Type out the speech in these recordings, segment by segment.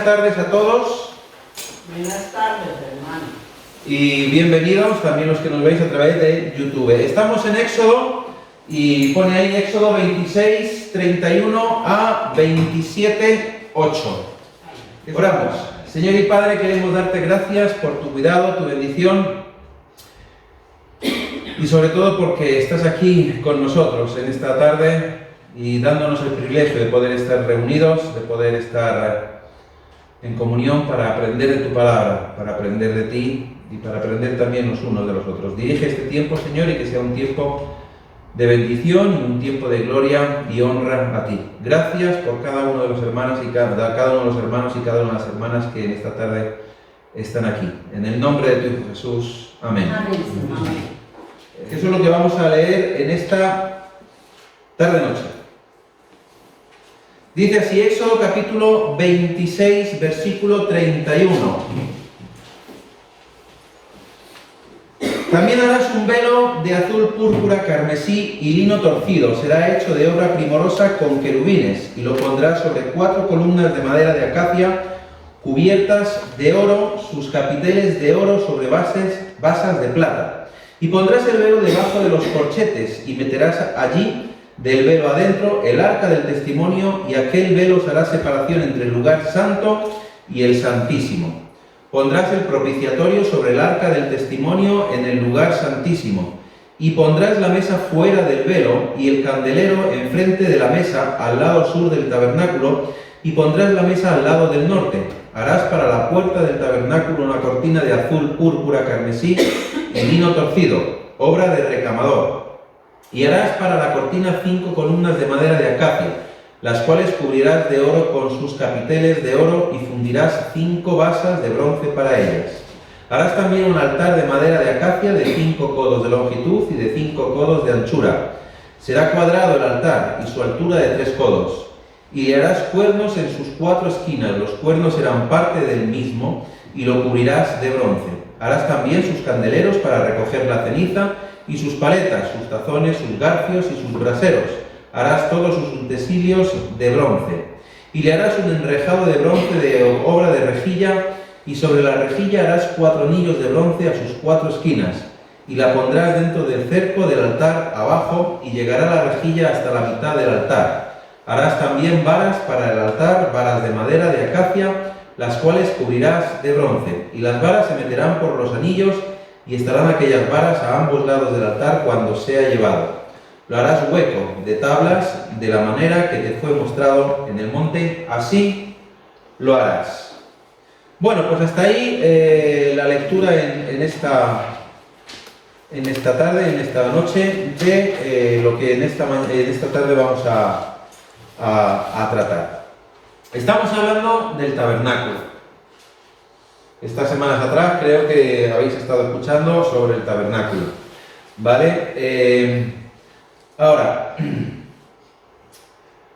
tardes a todos. Buenas tardes, hermano. Y bienvenidos también los que nos veis a través de YouTube. Estamos en Éxodo y pone ahí Éxodo 26, 31 a 27, 8. Oramos. Señor y Padre, queremos darte gracias por tu cuidado, tu bendición y sobre todo porque estás aquí con nosotros en esta tarde y dándonos el privilegio de poder estar reunidos, de poder estar en comunión para aprender de tu palabra, para aprender de ti y para aprender también los unos de los otros. Dirige este tiempo, Señor, y que sea un tiempo de bendición y un tiempo de gloria y honra a ti. Gracias por cada uno de los hermanos y cada uno de los hermanos y cada una de las hermanas que en esta tarde están aquí. En el nombre de tu Hijo Jesús. Amén. Amén. Eso es lo que vamos a leer en esta tarde-noche. Dice así Éxodo capítulo 26, versículo 31. También harás un velo de azul púrpura, carmesí y lino torcido. Será hecho de obra primorosa con querubines y lo pondrás sobre 4 columnas de madera de acacia cubiertas de oro, sus capiteles de oro sobre basas de plata. Y pondrás el velo debajo de los corchetes y meterás allí del velo adentro el arca del testimonio, y aquel velo hará separación entre el lugar santo y el santísimo. Pondrás el propiciatorio sobre el arca del testimonio en el lugar santísimo, y pondrás la mesa fuera del velo y el candelero enfrente de la mesa al lado sur del tabernáculo, y pondrás la mesa al lado del norte. Harás para la puerta del tabernáculo una cortina de azul púrpura, carmesí y lino torcido, obra de recamador. Y harás para la cortina 5 columnas de madera de acacia, las cuales cubrirás de oro con sus capiteles de oro, y fundirás 5 basas de bronce para ellas. Harás también un altar de madera de acacia de 5 codos de longitud y de 5 codos de anchura. Será cuadrado el altar y su altura de 3 codos. Y le harás cuernos en sus 4 esquinas, los cuernos serán parte del mismo, y lo cubrirás de bronce. Harás también sus candeleros para recoger la ceniza, y sus paletas, sus tazones, sus garfios y sus braseros. Harás todos sus utensilios de bronce. Y le harás un enrejado de bronce de obra de rejilla, y sobre la rejilla harás 4 anillos de bronce a sus 4 esquinas, y la pondrás dentro del cerco del altar abajo, y llegará la rejilla hasta la mitad del altar. Harás también varas para el altar, varas de madera de acacia, las cuales cubrirás de bronce, y las varas se meterán por los anillos, y estarán aquellas varas a ambos lados del altar cuando sea llevado. Lo harás hueco de tablas, de la manera que te fue mostrado en el monte, así lo harás. Bueno, pues hasta ahí la lectura en esta tarde, en esta noche, de lo que en esta tarde vamos a tratar. Estamos hablando del tabernáculo. Estas semanas atrás creo que habéis estado escuchando sobre el tabernáculo, ¿vale? Ahora,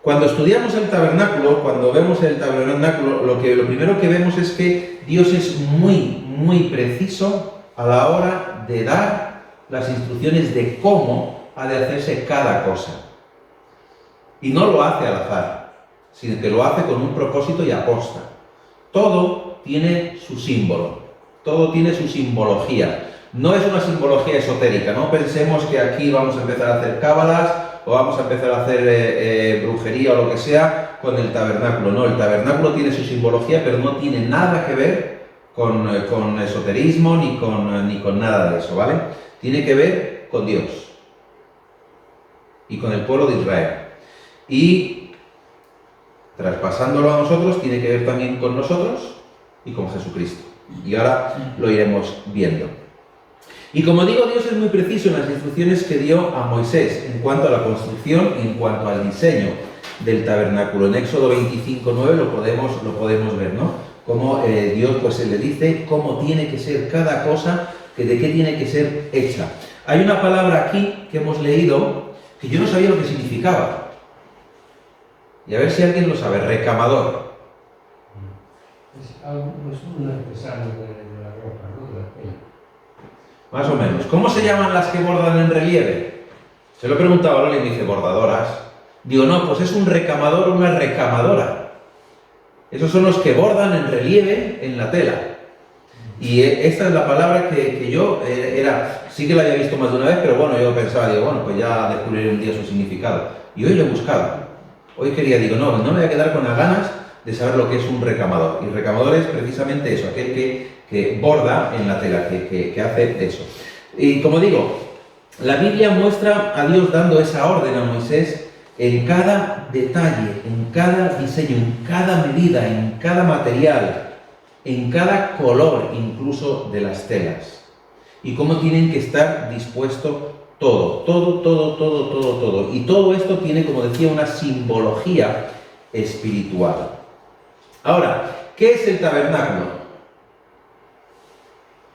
cuando estudiamos el tabernáculo, cuando vemos el tabernáculo, lo primero que vemos es que Dios es muy preciso a la hora de dar las instrucciones de cómo ha de hacerse cada cosa. Y no lo hace al azar, sino que lo hace con un propósito y aposta. Todo tiene su símbolo, todo tiene su simbología. No es una simbología esotérica, no pensemos que aquí vamos a empezar a hacer cábalas o vamos a empezar a hacer brujería o lo que sea con el tabernáculo. No, el tabernáculo tiene su simbología, pero no tiene nada que ver con esoterismo ni con nada de eso, ¿vale? Tiene que ver con Dios y con el pueblo de Israel. Y traspasándolo a nosotros, tiene que ver también con nosotros y con Jesucristo. Y ahora lo iremos viendo. Y como digo, Dios es muy preciso en las instrucciones que dio a Moisés en cuanto a la construcción y en cuanto al diseño del tabernáculo. En Éxodo 25:9 lo podemos ver, ¿no? Cómo Dios pues le dice cómo tiene que ser cada cosa, de qué tiene que ser hecha. Hay una palabra aquí que hemos leído que yo no sabía lo que significaba. Y a ver si alguien lo sabe. Recamador. Es un artesano de la ropa, ¿no? De la tela. Más o menos. ¿Cómo se llaman las que bordan en relieve? Se lo he preguntado a Lola y me dice bordadoras. Digo, no, pues es un recamador o una recamadora. Esos son los que bordan en relieve en la tela. Y esta es la palabra que yo sí que la había visto más de una vez, pero bueno, yo pensaba, digo, bueno, pues ya descubriré un día su significado. Y hoy lo he buscado. Hoy digo, no me voy a quedar con las ganas de saber lo que es un recamador. Y recamador es precisamente eso, aquel que borda en la tela, que hace eso. Y como digo, la Biblia muestra a Dios dando esa orden a Moisés en cada detalle, en cada diseño, en cada medida, en cada material, en cada color incluso de las telas. Y cómo tienen que estar dispuesto todo. Y todo esto tiene, como decía, una simbología espiritual. Ahora, ¿qué es el tabernáculo?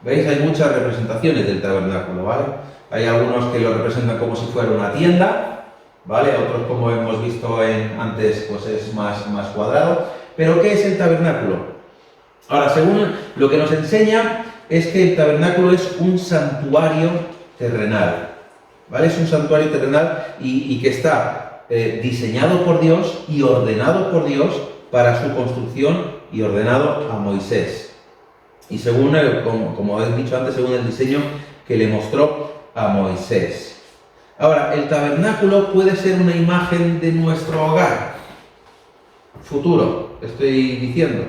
¿Veis? Hay muchas representaciones del tabernáculo, ¿vale? Hay algunos que lo representan como si fuera una tienda, ¿vale? Otros, como hemos visto antes, pues es más cuadrado. Pero ¿qué es el tabernáculo? Ahora, según lo que nos enseña, es que el tabernáculo es un santuario terrenal, ¿vale? Es un santuario terrenal y que está diseñado por Dios y ordenado por Dios para su construcción y ordenado a Moisés. Y según, como he dicho antes, según el diseño que le mostró a Moisés. Ahora, el tabernáculo puede ser una imagen de nuestro hogar futuro, estoy diciendo.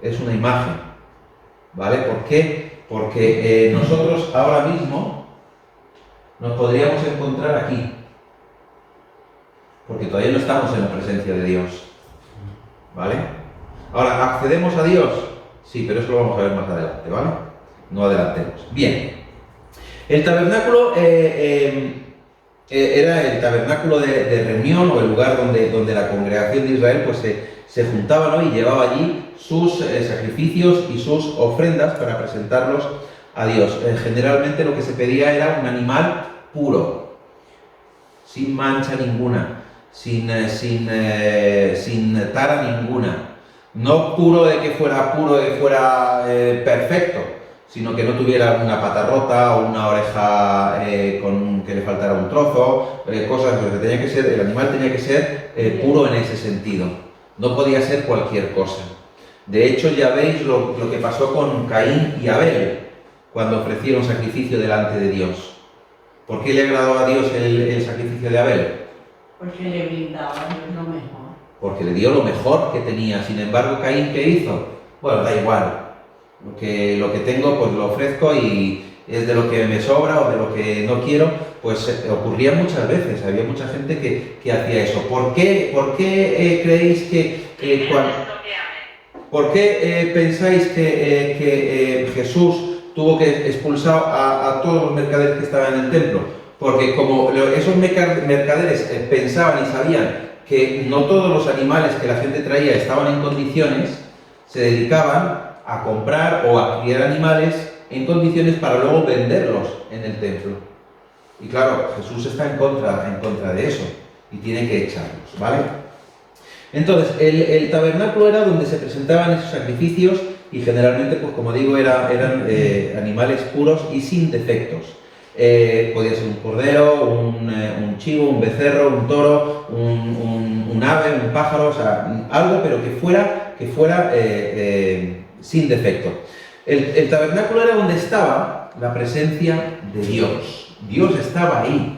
Es una imagen, ¿vale? ¿Por qué? Porque nosotros ahora mismo nos podríamos encontrar aquí, porque todavía no estamos en la presencia de Dios, ¿vale? Ahora, ¿accedemos a Dios? Sí, pero eso lo vamos a ver más adelante, ¿vale? No adelantemos. Bien, el tabernáculo era el tabernáculo de reunión o el lugar donde la congregación de Israel pues se juntaba, ¿no? Y llevaba allí sus sacrificios y sus ofrendas para presentarlos a Dios. Generalmente lo que se pedía era un animal puro, sin mancha ninguna, sin tara ninguna. No puro de que fuera perfecto, sino que no tuviera una pata rota o una oreja que le faltara un trozo, cosas que tenía que ser, el animal tenía que ser puro en ese sentido. No podía ser cualquier cosa. De hecho, ya veis lo que pasó con Caín y Abel cuando ofrecieron sacrificio delante de Dios. ¿Por qué le agradó a Dios el sacrificio de Abel? Porque le brindaba lo mejor. Porque le dio lo mejor que tenía. Sin embargo, Caín, ¿qué hizo? Bueno, da igual. Lo que tengo, pues lo ofrezco y es de lo que me sobra o de lo que no quiero. Pues ocurría muchas veces. Había mucha gente que hacía eso. ¿Por qué creéis ¿Por qué pensáis que Jesús tuvo que expulsar a todos los mercaderes que estaban en el templo? Porque como esos mercaderes pensaban y sabían que no todos los animales que la gente traía estaban en condiciones, se dedicaban a comprar o a criar animales en condiciones para luego venderlos en el templo. Y claro, Jesús está en contra de eso y tiene que echarlos, ¿vale? Entonces, el tabernáculo era donde se presentaban esos sacrificios y generalmente, pues como digo, eran animales puros y sin defectos. Podía ser un cordero, un chivo, un becerro, un toro, un ave, un pájaro, o sea, algo, pero que fuera sin defecto. El tabernáculo era donde estaba la presencia de Dios. Dios estaba ahí,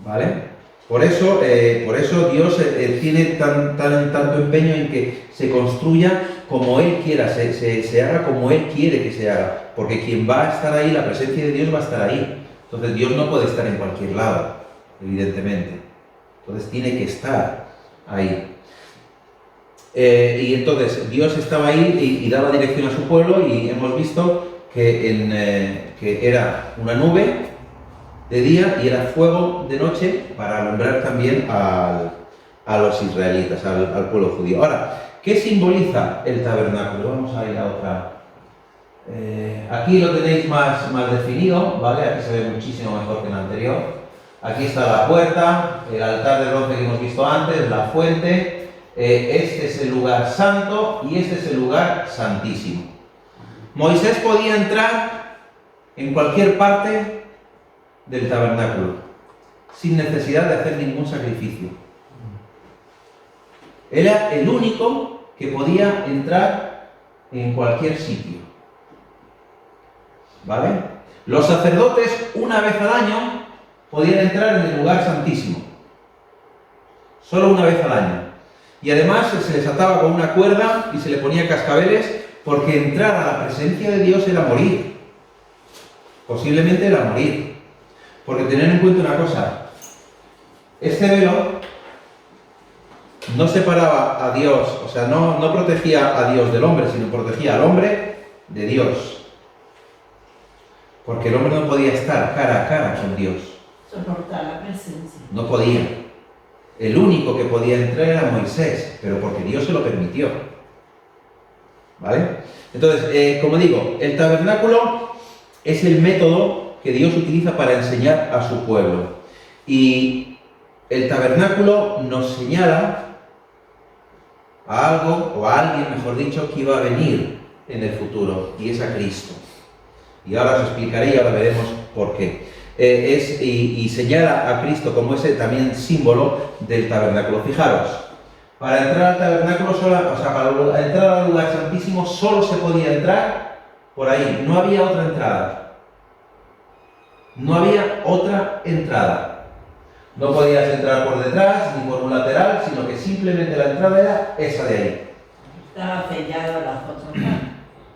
¿vale? Por eso Dios tiene tanto empeño en que se construya como Él quiera, se haga como Él quiere que se haga. Porque quien va a estar ahí, la presencia de Dios va a estar ahí. Entonces Dios no puede estar en cualquier lado, evidentemente. Entonces tiene que estar ahí. Y entonces Dios estaba ahí y daba dirección a su pueblo y hemos visto que era una nube de día y era fuego de noche para alumbrar también a los israelitas, al pueblo judío. Ahora, ¿qué simboliza el tabernáculo? Vamos a ir a otra. Aquí lo tenéis más definido, ¿vale? Aquí se ve muchísimo mejor que en el anterior. Aquí está la puerta, el altar de bronce que hemos visto antes, la fuente. Este es el lugar santo y este es el lugar santísimo. Moisés podía entrar en cualquier parte del tabernáculo sin necesidad de hacer ningún sacrificio. Era el único que podía entrar en cualquier sitio. ¿Vale? Los sacerdotes, una vez al año, podían entrar en el lugar santísimo. Solo una vez al año. Y además se les ataba con una cuerda y se le ponía cascabeles, porque entrar a la presencia de Dios era morir. Posiblemente era morir. Porque tener en cuenta una cosa, este velo no separaba a Dios, o sea, no protegía a Dios del hombre, sino protegía al hombre de Dios. Porque el hombre no podía estar cara a cara con Dios. Soportar la presencia. No podía. El único que podía entrar era Moisés, pero porque Dios se lo permitió. ¿Vale? Entonces, como digo, el tabernáculo es el método que Dios utiliza para enseñar a su pueblo. Y el tabernáculo nos señala a algo, o a alguien, mejor dicho, que iba a venir en el futuro, y es a Cristo. Y ahora os explicaré y ahora veremos por qué. Y señala a Cristo como ese también símbolo del tabernáculo. Fijaros, para entrar al tabernáculo, para entrar al lugar santísimo, solo se podía entrar por ahí. No había otra entrada. No había otra entrada. No podías entrar por detrás ni por un lateral, sino que simplemente la entrada era esa de ahí. Estaba sellado las otras partes.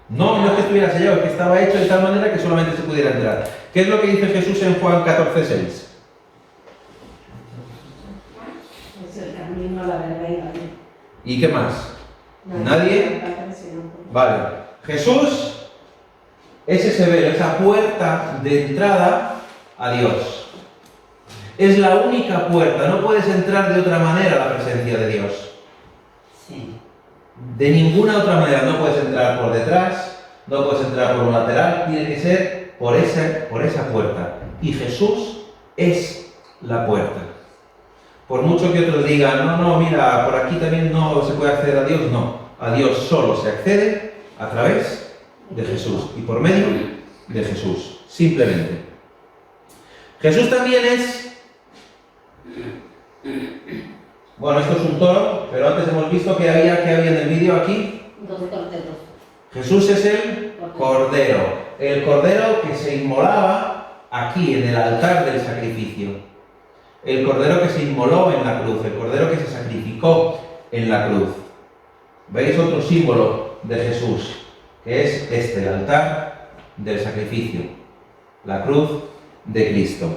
No es que estuviera sellado, es que estaba hecho de tal manera que solamente se pudiera entrar. ¿Qué es lo que dice Jesús en Juan 14:6? Es el camino, la verdad y la vida. ¿Y qué más? ¿Nadie? Vale. Jesús es ese velo, esa puerta de entrada a Dios. Es la única puerta, no puedes entrar de otra manera a la presencia de Dios. Sí. De ninguna otra manera, no puedes entrar por detrás, no puedes entrar por un lateral, tiene que ser por esa puerta. Y Jesús es la puerta. Por mucho que otros digan, no, mira, por aquí también no se puede acceder a Dios, no. A Dios solo se accede a través de Jesús y por medio de Jesús, simplemente. Jesús también es... Bueno, esto es un toro, pero antes hemos visto que había en el vídeo aquí. Dos corderos. Jesús es el Cordero. El Cordero que se inmolaba aquí, en el altar del sacrificio. El Cordero que se inmoló en la cruz. El Cordero que se sacrificó en la cruz. ¿Veis otro símbolo de Jesús? Que es este, el altar del sacrificio. La cruz de Cristo.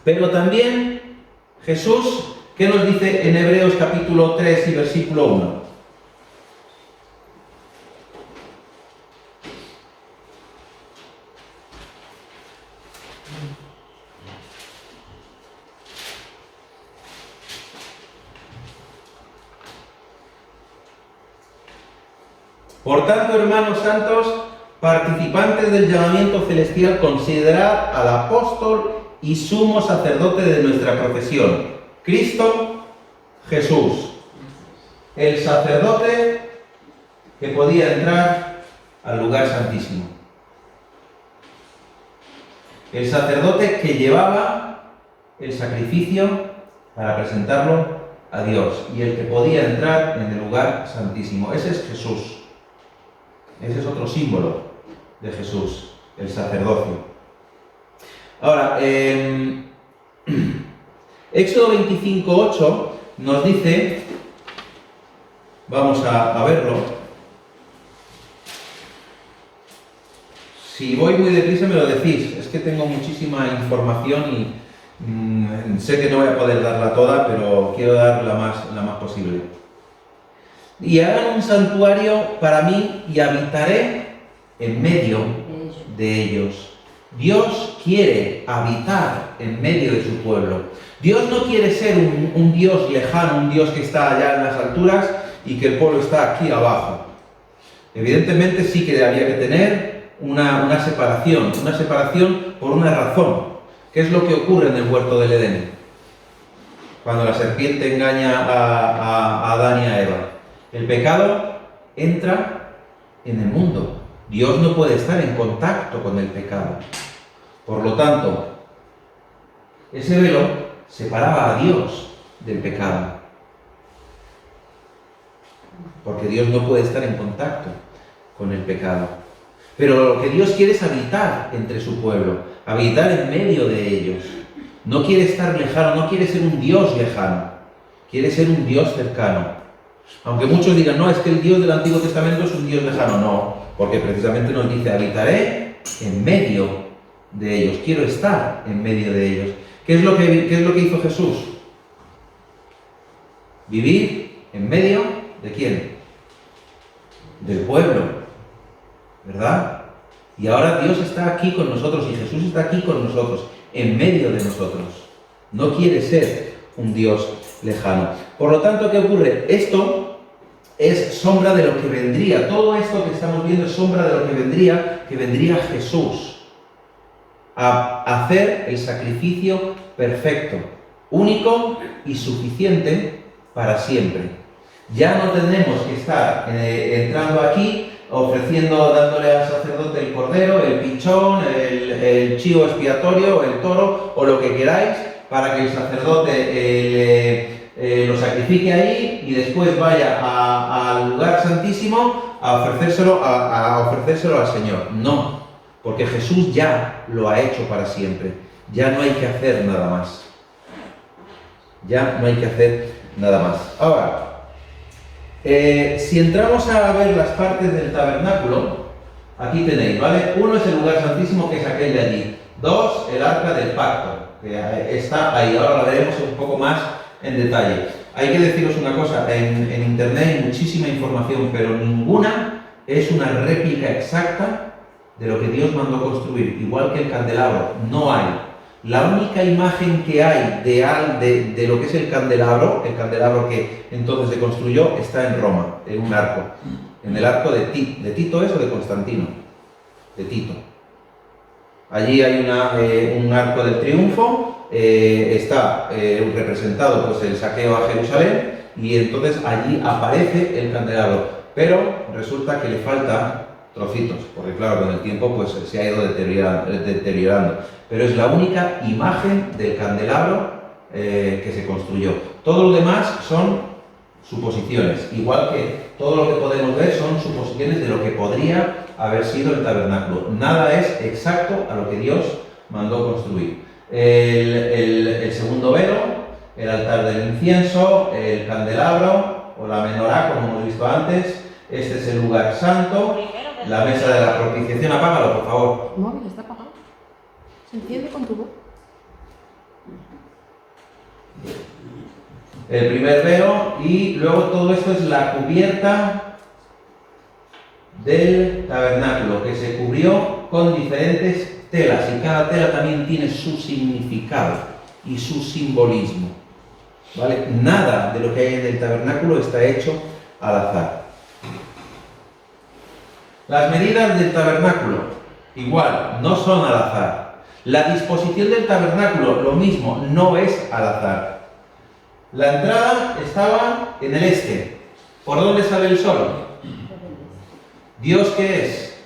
Pero también Jesús... ¿Qué nos dice en Hebreos capítulo 3 y versículo 1? Por tanto, hermanos santos, participantes del llamamiento celestial, considerad al apóstol y sumo sacerdote de nuestra profesión, Cristo Jesús, el sacerdote que podía entrar al lugar santísimo. El sacerdote que llevaba el sacrificio para presentarlo a Dios y el que podía entrar en el lugar santísimo. Ese es Jesús. Ese es otro símbolo de Jesús, el sacerdocio. Ahora, Éxodo 25:8 nos dice, vamos a verlo. Si voy muy deprisa me lo decís, es que tengo muchísima información y sé que no voy a poder darla toda, pero quiero dar la más posible. Y hagan un santuario para mí y habitaré en medio de ellos. Dios quiere habitar en medio de su pueblo. Dios no quiere ser un Dios lejano, un Dios que está allá en las alturas y que el pueblo está aquí abajo. Evidentemente sí que había que tener una separación por una razón. ¿Qué es lo que ocurre en el huerto del Edén? Cuando la serpiente engaña a Adán y a Eva. El pecado entra en el mundo. Dios no puede estar en contacto con el pecado. Por lo tanto, ese velo separaba a Dios del pecado. porque Dios no puede estar en contacto con el pecado. Pero lo que Dios quiere es habitar entre su pueblo, habitar en medio de ellos. No quiere estar lejano, no quiere ser un Dios lejano, quiere ser un Dios cercano. Aunque muchos digan, no, es que el Dios del Antiguo Testamento es un Dios lejano. No, porque precisamente nos dice, habitaré en medio de ellos, quiero estar en medio de ellos. ¿Qué es lo que hizo Jesús? Vivir en medio ¿de quién? Del pueblo, ¿verdad? Y ahora Dios está aquí con nosotros y Jesús está aquí con nosotros, en medio de nosotros. No quiere ser un Dios lejano. Por lo tanto, ¿qué ocurre? Esto es sombra de lo que vendría. Todo esto que estamos viendo es sombra de lo que vendría Jesús a hacer el sacrificio perfecto, único y suficiente para siempre. Ya no tenemos que estar entrando aquí, ofreciendo, dándole al sacerdote el cordero, el pichón, el chivo expiatorio, el toro o lo que queráis, para que el sacerdote lo sacrifique ahí y después vaya al lugar santísimo a ofrecérselo al Señor. No, porque Jesús ya lo ha hecho para siempre. Ya no hay que hacer nada más. Ya no hay que hacer nada más. Ahora, si entramos a ver las partes del tabernáculo, aquí tenéis, ¿vale? Uno es el lugar santísimo, que es aquel de allí. Dos, el arca del pacto, que está ahí. Ahora la veremos un poco más en detalle. Hay que deciros una cosa, en internet hay muchísima información, pero ninguna es una réplica exacta de lo que Dios mandó construir, igual que el candelabro. No hay. La única imagen que hay de lo que es el candelabro que entonces se construyó, está en Roma, en un arco. En el arco de Tito es o de Constantino, de Tito. Allí hay un arco del triunfo, está representado pues el saqueo a Jerusalén, y entonces allí aparece el candelabro. Pero resulta que le faltan trocitos, porque claro, con el tiempo pues se ha ido deteriorando. Pero es la única imagen del candelabro que se construyó. Todo lo demás son suposiciones, igual que todo lo que podemos ver son suposiciones de lo que podría haber sido el tabernáculo. Nada es exacto a lo que Dios mandó construir. El segundo velo, el altar del incienso, el candelabro o la menorá, como hemos visto antes. Este es el lugar santo, la mesa de la propiciación. Apágalo, por favor. El móvil está apagado. Se enciende con tu voz. El primer velo, y luego todo esto es la cubierta del tabernáculo, que se cubrió con diferentes telas, y cada tela también tiene su significado y su simbolismo, ¿vale? Nada de lo que hay en el tabernáculo está hecho al azar. Las medidas del tabernáculo, igual, no son al azar. La disposición del tabernáculo, lo mismo, no es al azar. La entrada estaba en el este. ¿Por dónde sale el sol? ¿Dios qué es?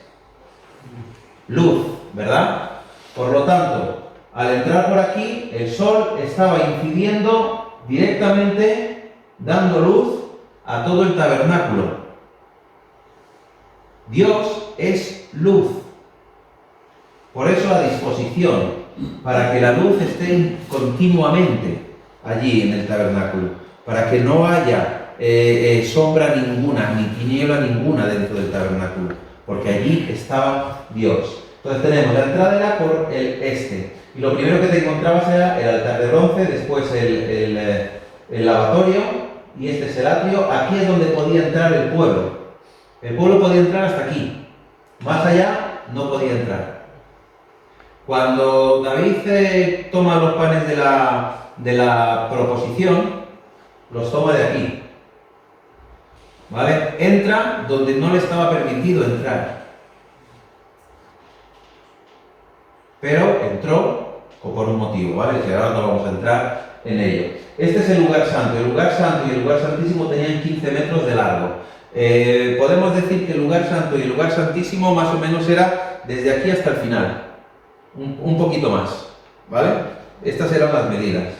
Luz, ¿verdad? Por lo tanto, al entrar por aquí, el sol estaba incidiendo directamente, dando luz a todo el tabernáculo. Dios es luz. Por eso la disposición, para que la luz esté continuamente allí en el tabernáculo, para que no haya sombra ninguna, ni tiniebla ninguna dentro del tabernáculo, porque allí estaba Dios. Entonces tenemos, la entrada era por el este, y lo primero que te encontrabas era el altar de bronce, después el lavatorio, y este es el atrio. Aquí es donde podía entrar el pueblo. El pueblo podía entrar hasta aquí, más allá no podía entrar. Cuando David toma los panes de la proposición, los toma de aquí, ¿vale? Entra donde no le estaba permitido entrar, pero entró por un motivo, ¿vale? Que ahora no vamos a entrar en ello. Este es el lugar santo. El lugar santo y el lugar santísimo tenían 15 metros de largo. Podemos decir que el lugar santo y el lugar santísimo más o menos era desde aquí hasta el final, un poquito más, ¿vale? Estas eran las medidas.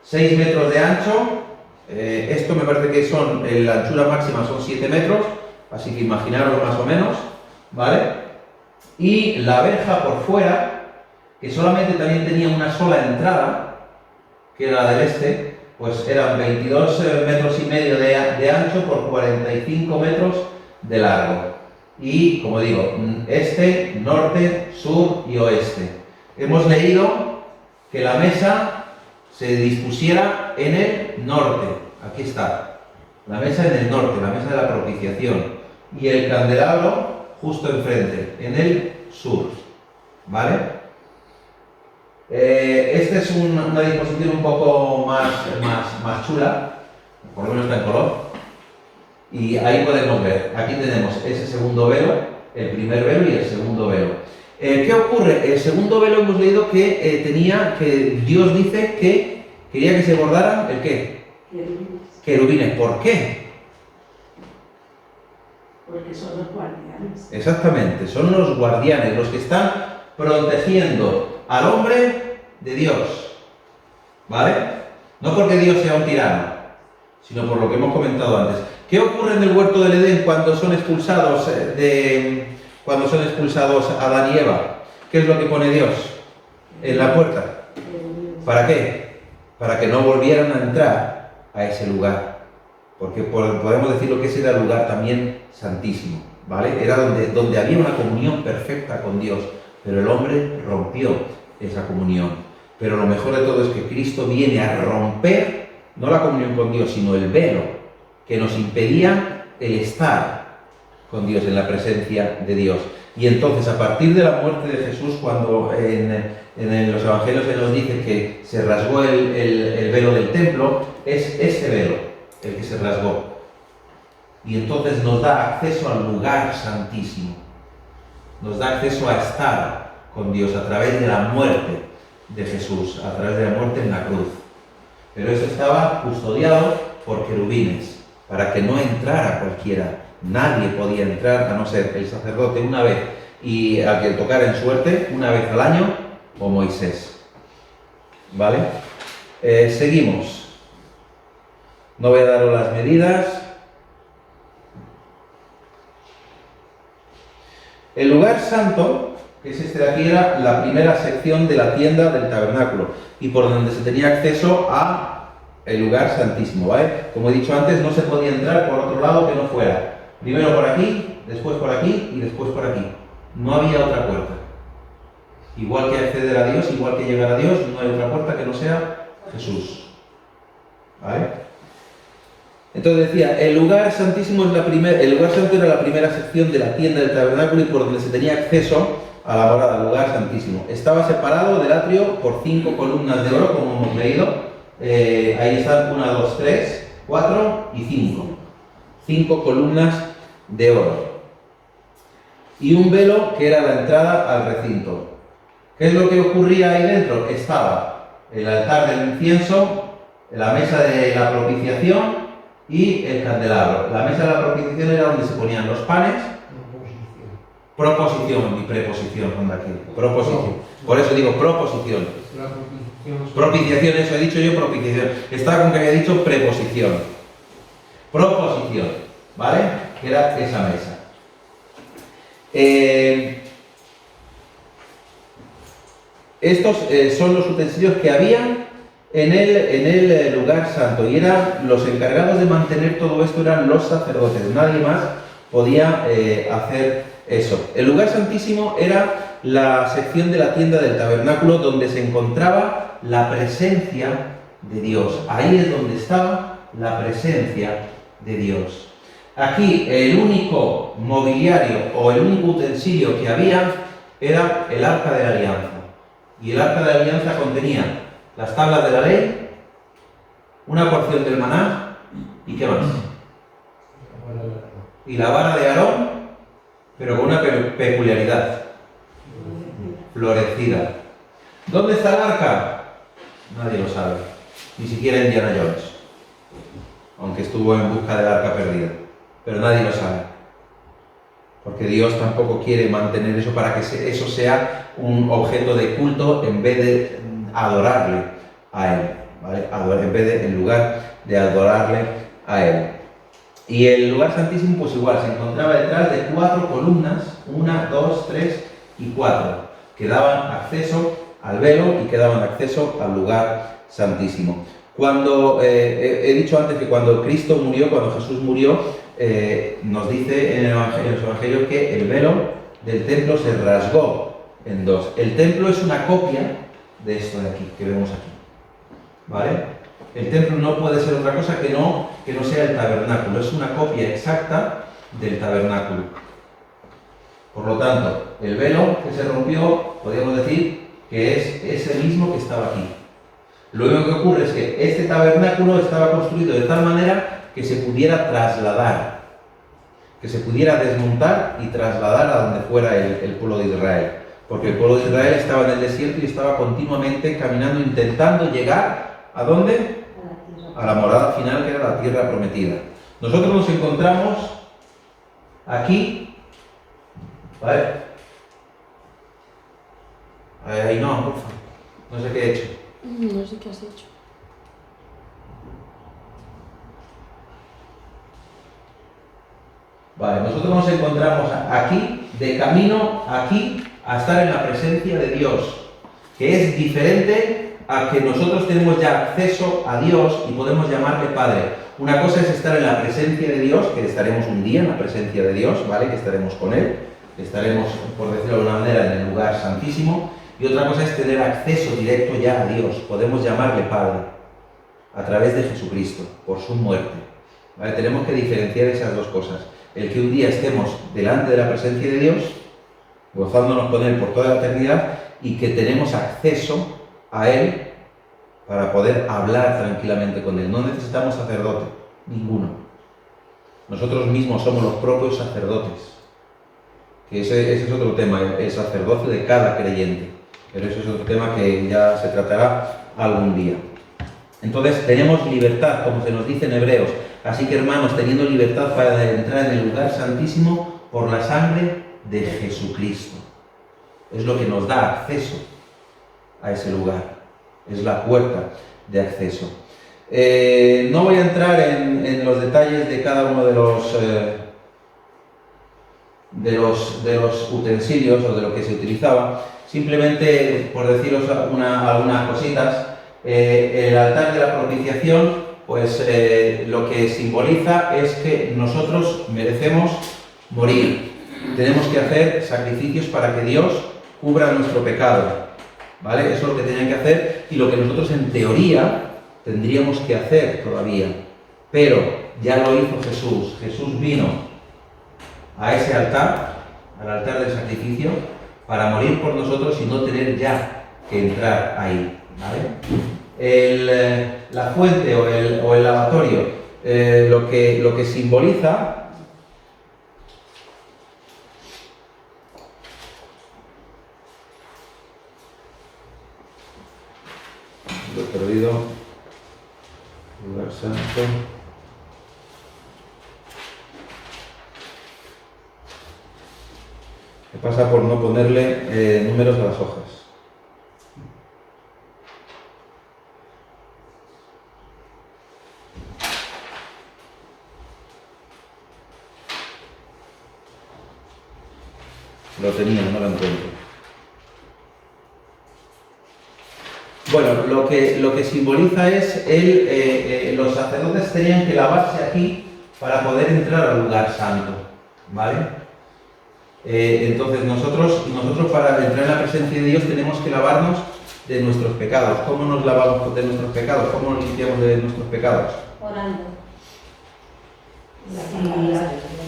6 metros de ancho, Esto me parece que son, la anchura máxima son 7 metros, así que imaginaros más o menos, ¿vale? Y la verja por fuera, que solamente también tenía una sola entrada, que era la del este, pues eran 22 metros y medio de ancho por 45 metros de largo. Y, como digo, este, norte, sur y oeste. Hemos leído que la mesa se dispusiera en el norte. Aquí está. La mesa en el norte, la mesa de la propiciación. Y el candelabro justo enfrente, en el sur. ¿Vale? Esta es una disposición un poco más chula, por lo menos está en color. Y ahí podemos ver, aquí tenemos ese segundo velo, el primer velo y el segundo velo. ¿Qué ocurre? El segundo velo hemos leído que Dios dice que quería que se bordaran ¿el qué? Querubines. ¿Por qué? Porque son los guardianes. Exactamente, son los guardianes, los que están protegiendo al hombre de Dios. ¿Vale? No porque Dios sea un tirano, sino por lo que hemos comentado antes. ¿Qué ocurre en el huerto del Edén cuando son expulsados Adán y Eva? ¿Qué es lo que pone Dios en la puerta? ¿Para qué? Para que no volvieran a entrar a ese lugar. Porque podemos decir lo que ese era el lugar también santísimo, ¿vale? Era donde había una comunión perfecta con Dios, pero el hombre rompió esa comunión. Pero lo mejor de todo es que Cristo viene a romper, no la comunión con Dios, sino el velo que nos impedía el estar con Dios, en la presencia de Dios. Y entonces, a partir de la muerte de Jesús, cuando en los evangelios se nos dice que se rasgó el velo del templo, es ese velo el que se rasgó. Y entonces nos da acceso al lugar santísimo. Nos da acceso a estar con Dios a través de la muerte de Jesús, a través de la muerte en la cruz. Pero eso estaba custodiado por querubines, para que no entrara cualquiera. Nadie podía entrar, a no ser el sacerdote una vez, y al que tocara en suerte, una vez al año, o Moisés. ¿Vale? Seguimos. No voy a daros las medidas. El lugar santo, que es este de aquí, era la primera sección de la tienda del tabernáculo y por donde se tenía acceso a el lugar santísimo, ¿vale? Como he dicho antes, no se podía entrar por otro lado que no fuera. Primero por aquí, después por aquí y después por aquí. No había otra puerta. Igual que acceder a Dios, igual que llegar a Dios, no hay otra puerta que no sea Jesús. ¿Vale? Entonces decía, el lugar santísimo el lugar santo era la primera sección de la tienda del tabernáculo y por donde se tenía acceso a la morada, al lugar santísimo. Estaba separado del atrio por 5 columnas de oro, como hemos leído. Ahí están 1, 2, 3, 4 y 5. 5 columnas de oro. Y un velo que era la entrada al recinto. ¿Qué es lo que ocurría ahí dentro? Estaba el altar del incienso, la mesa de la propiciación y el candelabro. La mesa de la propiciación era donde se ponían los panes. Proposición y preposición, anda aquí. Proposición. Por eso digo proposición. Propiciación, eso he dicho yo, propiciación. Estaba con que había dicho preposición. Proposición, ¿vale? Que era esa mesa. Estos son los utensilios que había en el lugar santo y eran los encargados de mantener todo esto, eran los sacerdotes. Nadie más podía hacer eso. El lugar santísimo era la sección de la tienda del tabernáculo donde se encontraba la presencia de Dios. Ahí es donde estaba la presencia de Dios. Aquí el único mobiliario o el único utensilio que había era el arca de la alianza. Y el arca de la alianza contenía las tablas de la ley, una porción del maná y ¿qué más? Y la vara de Aarón, pero con una peculiaridad: florecida. ¿Dónde está el arca? Nadie lo sabe, ni siquiera Indiana Jones, aunque estuvo en busca del arca perdida, pero nadie lo sabe, porque Dios tampoco quiere mantener eso para que eso sea un objeto de culto en vez de adorarle a Él, ¿vale? en lugar de adorarle a Él. Y el lugar santísimo, pues igual, se encontraba detrás de 4 columnas, 1, 2, 3 y 4, que daban acceso al velo y que daban acceso al lugar santísimo. Cuando he dicho antes que cuando Cristo murió, cuando Jesús murió, nos dice en los evangelios que el velo del templo se rasgó en 2. El templo es una copia de esto de aquí, que vemos aquí, ¿vale? El templo no puede ser otra cosa que no sea el tabernáculo, es una copia exacta del tabernáculo. Por lo tanto, el velo que se rompió, podríamos decir que es ese mismo que estaba aquí. Lo único que ocurre es que este tabernáculo estaba construido de tal manera que se pudiera trasladar, que se pudiera desmontar y trasladar a donde fuera el pueblo de Israel. Porque el pueblo de Israel estaba en el desierto y estaba continuamente caminando, intentando llegar ¿a dónde? A la morada final, que era la tierra prometida. Nosotros nos encontramos aquí, ¿vale? Ahí no, por favor. No sé qué he hecho. No sé qué has hecho. Vale, nosotros nos encontramos aquí, de camino aquí, a estar en la presencia de Dios, que es diferente a que nosotros tenemos ya acceso a Dios y podemos llamarle Padre. Una cosa es estar en la presencia de Dios, que estaremos un día en la presencia de Dios, ¿vale? Que estaremos con Él, que estaremos, por decirlo de alguna manera, en el lugar santísimo. Y otra cosa es tener acceso directo ya a Dios. Podemos llamarle Padre a través de Jesucristo, por su muerte. ¿Vale? Tenemos que diferenciar esas dos cosas. El que un día estemos delante de la presencia de Dios, gozándonos con Él por toda la eternidad, y que tenemos acceso a Él para poder hablar tranquilamente con Él. No necesitamos sacerdote, ninguno. Nosotros mismos somos los propios sacerdotes. Que ese es otro tema, el sacerdocio de cada creyente. Pero eso es otro tema que ya se tratará algún día. Entonces tenemos libertad, como se nos dice en Hebreos. Así que, hermanos, teniendo libertad para entrar en el lugar santísimo por la sangre de Jesucristo. Es lo que nos da acceso a ese lugar. Es la puerta de acceso. No voy a entrar en los detalles de cada uno de los utensilios o de lo que se utilizaba. Simplemente, por deciros algunas cositas, el altar de la propiciación, pues lo que simboliza es que nosotros merecemos morir. Tenemos que hacer sacrificios para que Dios cubra nuestro pecado, ¿vale? Eso es lo que tenían que hacer y lo que nosotros en teoría tendríamos que hacer todavía. Pero ya lo hizo Jesús. Jesús vino a ese altar, al altar del sacrificio, para morir por nosotros y no tener ya que entrar ahí, ¿vale? La fuente o el lavatorio, lo que simboliza, lo he perdido, lugar santo. Me pasa por no ponerle números a las hojas. Lo tenía, no lo encuentro. Bueno, lo que simboliza es los sacerdotes tenían que lavarse aquí para poder entrar al lugar santo, ¿vale? Entonces nosotros para entrar en la presencia de Dios tenemos que lavarnos de nuestros pecados. ¿Cómo nos lavamos de nuestros pecados? ¿Cómo nos limpiamos de nuestros pecados? Orando.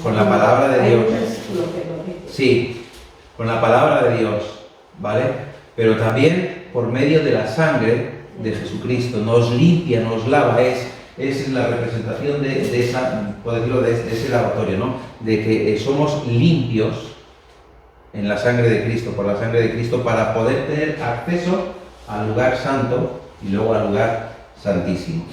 Con la palabra de Dios. Sí, con la palabra de Dios, ¿vale? Pero también por medio de la sangre de Jesucristo. Nos limpia, nos lava, es la representación de esa, por decirlo, de ese lavatorio, ¿no? De que somos limpios en la sangre de Cristo, por la sangre de Cristo, para poder tener acceso al lugar santo y luego al lugar santísimo.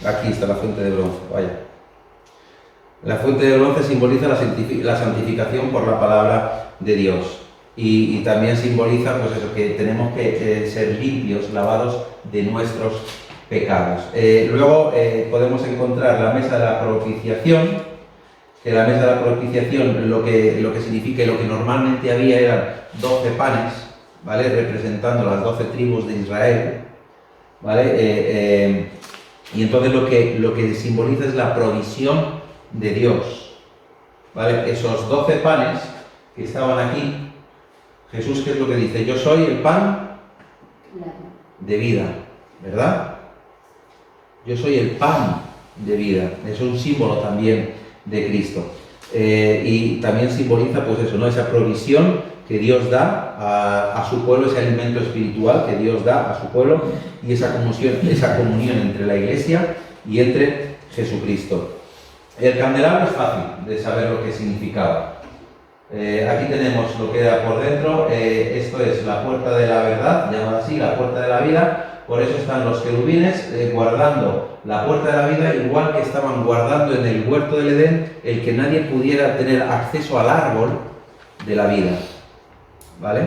Aquí está la fuente de bronce, vaya. La fuente de bronce simboliza la santificación por la palabra de Dios. y también simboliza pues eso, que tenemos que ser limpios, lavados de nuestros pecados. Luego podemos encontrar la mesa de la propiciación, que la mesa de la propiciación lo que significa y lo que normalmente había eran 12 panes, ¿vale? Representando las 12 tribus de Israel, ¿vale? Y entonces lo que simboliza es la provisión de Dios, ¿vale? Esos 12 panes que estaban aquí, Jesús, ¿qué es lo que dice? Yo soy el pan de vida, ¿verdad? Yo soy el pan de vida. Es un símbolo también de Cristo. Y también simboliza, pues eso, ¿no? Esa provisión que Dios da a su pueblo, ese alimento espiritual que Dios da a su pueblo y esa comunión entre la Iglesia y entre Jesucristo. El candelabro es fácil de saber lo que significaba. Aquí tenemos lo que era por dentro. Esto es la puerta de la verdad, llamada así, la puerta de la vida. Por eso están los querubines guardando la puerta de la vida, igual que estaban guardando en el huerto del Edén el que nadie pudiera tener acceso al árbol de la vida, ¿vale?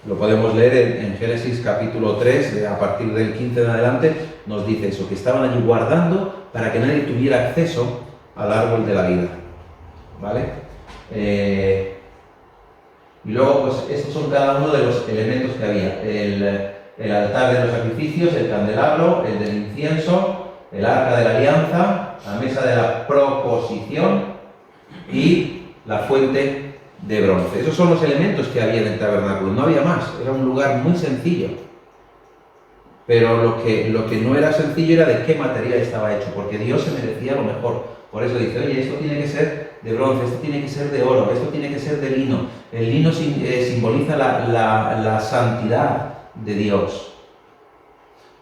Lo podemos leer en Génesis capítulo 3, a partir del 15 en adelante, nos dice eso, que estaban allí guardando para que nadie tuviera acceso al árbol de la vida, ¿vale? Y luego, pues estos son cada uno de los elementos que había. El altar de los sacrificios, el candelabro, el del incienso, el arca de la alianza, la mesa de la proposición y la fuente de bronce. Esos son los elementos que había en el tabernáculo, no había más, era un lugar muy sencillo. Pero lo que no era sencillo era de qué material estaba hecho, porque Dios se merecía lo mejor. Por eso dice, oye, esto tiene que ser de bronce, esto tiene que ser de oro, esto tiene que ser de lino. El lino simboliza la santidad de Dios.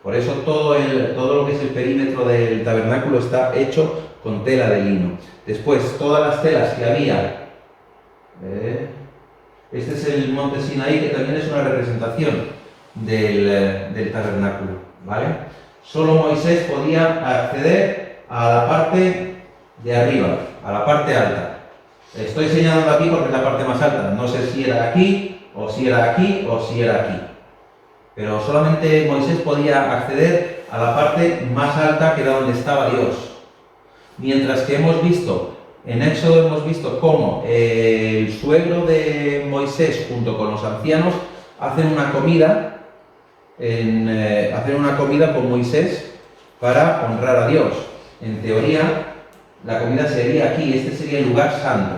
Por eso todo lo que es el perímetro del tabernáculo está hecho con tela de lino. Después, todas las telas que había. Este es el monte Sinaí, que también es una representación del tabernáculo, ¿vale? Solo Moisés podía acceder a la parte de arriba, a la parte alta. Estoy señalando aquí porque es la parte más alta. No sé si era aquí, o si era aquí, o si era aquí. Pero solamente Moisés podía acceder a la parte más alta, que era donde estaba Dios. Mientras que en Éxodo hemos visto cómo el suegro de Moisés junto con los ancianos hacen una comida con Moisés para honrar a Dios. En teoría, la comida sería aquí, este sería el lugar santo,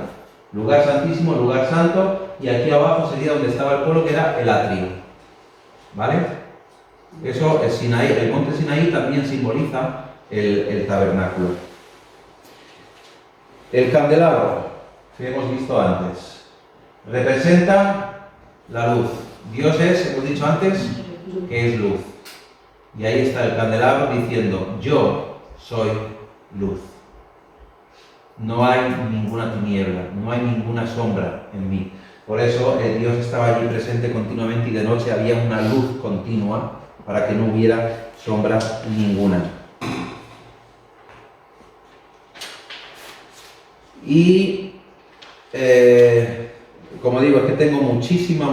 lugar santísimo, lugar santo, y aquí abajo sería donde estaba el pueblo, que era el atrio, ¿vale? Eso, el monte Sinaí también simboliza el tabernáculo. El candelabro, que hemos visto antes, representa la luz. Dios es, hemos dicho antes, que es luz. Y ahí está el candelabro diciendo, yo soy luz. No hay ninguna tiniebla, no hay ninguna sombra en mí. Por eso Dios estaba allí presente continuamente y de noche había una luz continua para que no hubiera sombra ninguna. Y como digo, es que tengo muchísima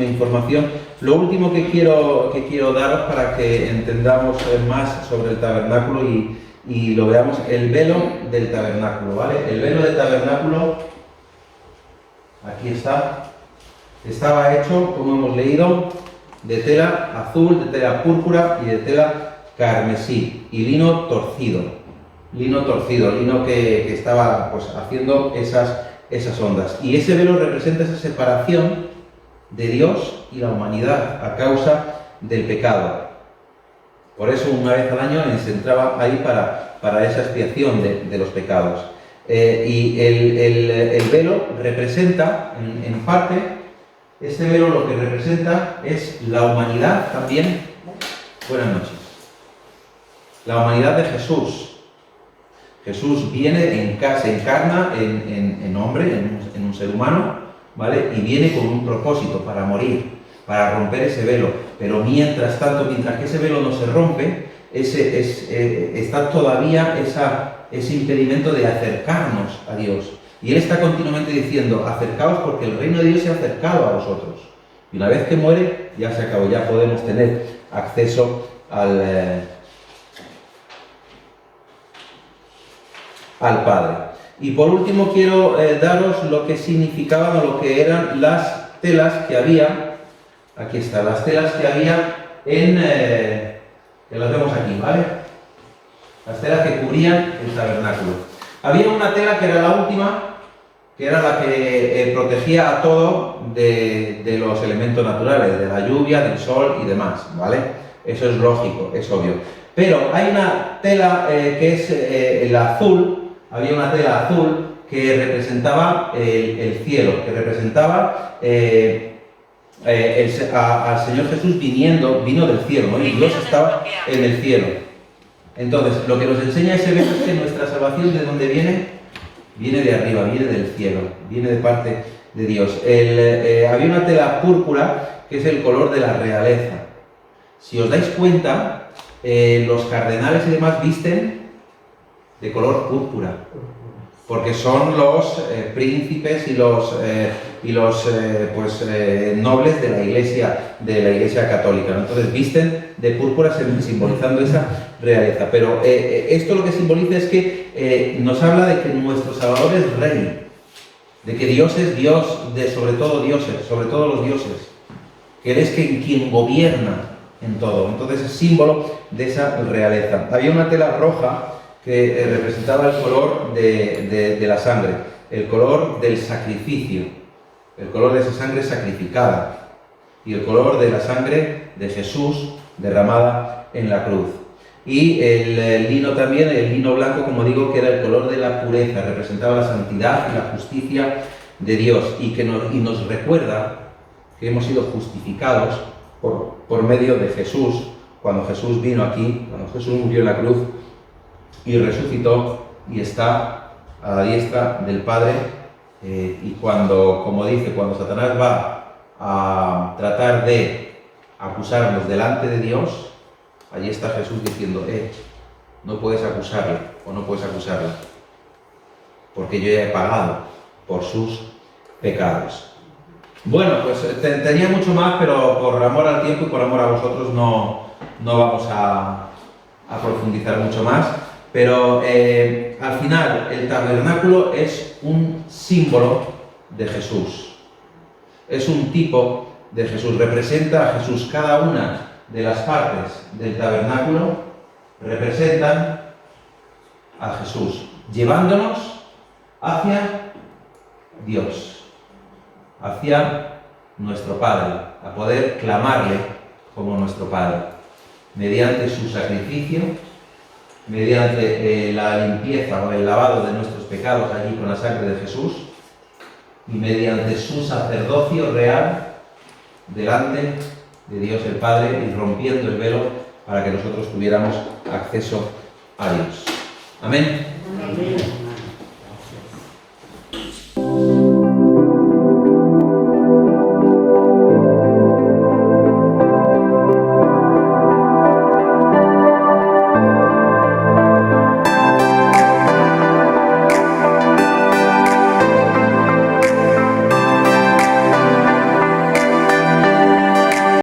información. Lo último que quiero daros para que entendamos más sobre el tabernáculo y lo veamos, el velo del tabernáculo, ¿vale? El velo del tabernáculo, aquí está, estaba hecho, como hemos leído, de tela azul, de tela púrpura y de tela carmesí y lino torcido, lino que estaba pues haciendo esas ondas. Y ese velo representa esa separación de Dios y la humanidad a causa del pecado. Por eso una vez al año se entraba ahí para esa expiación de los pecados. Y el velo representa, en parte, este velo lo que representa es la humanidad también. Buenas noches. La humanidad de Jesús. Jesús viene, se encarna en hombre, en un ser humano, ¿vale? Y viene con un propósito, para morir, para romper ese velo. Pero mientras que ese velo no se rompe, está todavía ese impedimento de acercarnos a Dios, Y él está continuamente diciendo, acercaos porque el reino de Dios se ha acercado a vosotros. Y una vez que muere, ya se acabó, ya podemos tener acceso al Padre. Y por último quiero daros lo que significaban o lo que eran las telas que había, aquí está, las telas que había que las vemos aquí, ¿vale? Las telas que cubrían el tabernáculo. Había una tela que era la última, que era la que protegía a todo de los elementos naturales, de la lluvia, del sol y demás, ¿vale? Eso es lógico, es obvio. Pero hay una tela que es el azul, había una tela azul que representaba el cielo, que representaba al Señor Jesús vino del cielo, ¿no? Y Dios estaba en el cielo. Entonces, lo que nos enseña ese verso es que nuestra salvación, ¿de dónde viene? Viene de arriba, viene del cielo, viene de parte de Dios. Había una tela púrpura que es el color de la realeza. Si os dais cuenta, los cardenales y demás visten de color púrpura, porque son los príncipes y los nobles de la Iglesia católica, ¿no? Entonces visten de púrpura simbolizando esa realeza. Pero esto lo que simboliza es que nos habla de que nuestro Salvador es Rey, de que Dios es Dios sobre todo dioses, sobre todos los dioses, que Él es quien gobierna en todo. Entonces es símbolo de esa realeza. Había una tela roja que representaba el color de la sangre, el color del sacrificio, el color de esa sangre sacrificada y el color de la sangre de Jesús derramada en la cruz. Y el lino también, el lino blanco, como digo, que era el color de la pureza, representaba la santidad y la justicia de Dios y nos recuerda que hemos sido justificados por medio de Jesús, cuando Jesús vino aquí, cuando Jesús murió en la cruz y resucitó y está a la diestra del Padre, y cuando, como dice, cuando Satanás va a tratar de acusarnos delante de Dios, allí está Jesús diciendo, no puedes acusarle o no puedes acusarla, porque yo ya he pagado por sus pecados. Bueno, pues tenía mucho más, pero por amor al tiempo y por amor a vosotros no vamos a profundizar mucho más. Pero al final el tabernáculo es un símbolo de Jesús, es un tipo de Jesús, representa a Jesús. Cada una de las partes del tabernáculo representan a Jesús, llevándonos hacia Dios, hacia nuestro Padre, a poder clamarle como nuestro Padre, mediante su sacrificio, mediante la limpieza o el lavado de nuestros pecados allí con la sangre de Jesús y mediante su sacerdocio real delante de Dios el Padre y rompiendo el velo para que nosotros tuviéramos acceso a Dios. Amén. Amén.